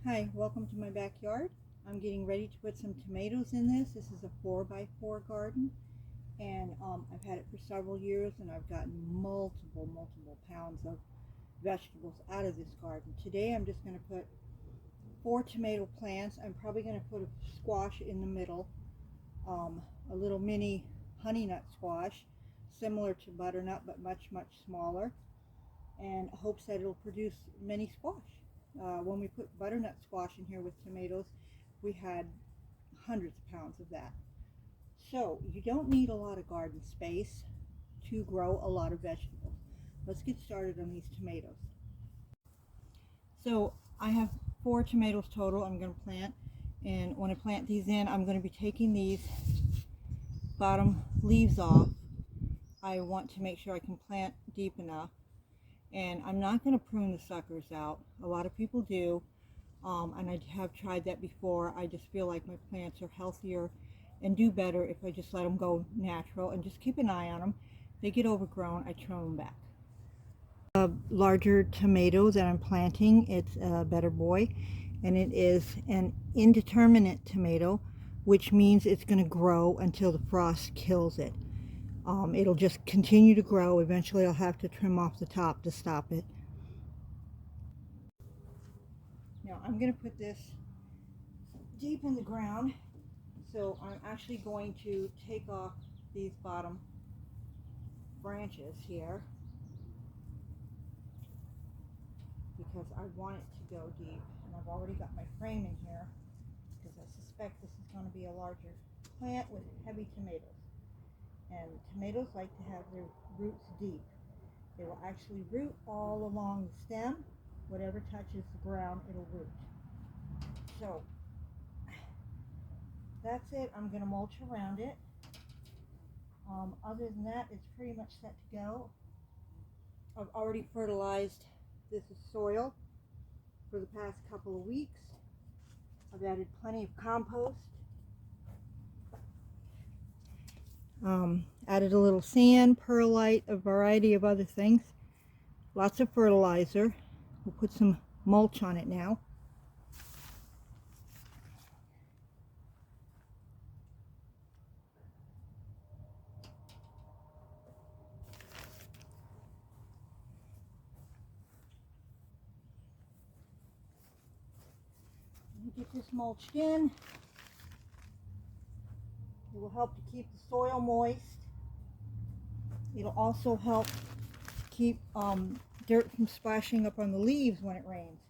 Hi, welcome to my backyard. I'm getting ready to put some tomatoes in this. This is a 4x4 garden, and I've had it for several years, and I've gotten multiple pounds of vegetables out of this garden. Today I'm just going to put 4 tomato plants. I'm probably going to put a squash in the middle, a little mini honey nut squash, similar to butternut but much smaller, and hopes that it'll produce many squash. When we put butternut squash in here with tomatoes, we had hundreds of pounds of that. So you don't need a lot of garden space to grow a lot of vegetables. Let's get started on these tomatoes. So I have 4 tomatoes total I'm going to plant, and when I plant these in, I'm going to be taking these bottom leaves off. I want to make sure I can plant deep enough, and I'm not going to prune the suckers out. A lot of people do, and I have tried that before. I just feel like my plants are healthier and do better if I just let them go natural and just keep an eye on them. If they get overgrown, I trim them back. A larger tomato that I'm planting, it's a Better Boy, and it is an indeterminate tomato, which means it's going to grow until the frost kills it. It'll just continue to grow. Eventually I'll have to trim off the top to stop it. Now I'm going to put this deep in the ground, so I'm actually going to take off these bottom branches here because I want it to go deep, and I've already got my frame in here because I suspect this is going to be a larger plant with heavy tomatoes. And tomatoes like to have their roots deep. They will actually root all along the stem. Whatever touches the ground, it'll root. So that's it. I'm going to mulch around it. Other than that, it's pretty much set to go. I've already fertilized this soil for the past couple of weeks. I've added plenty of compost. Added a little sand, perlite, a variety of other things. Lots of fertilizer. We'll put some mulch on it now. Get this mulched in. It will help to keep the soil moist. It'll also help keep dirt from splashing up on the leaves when it rains.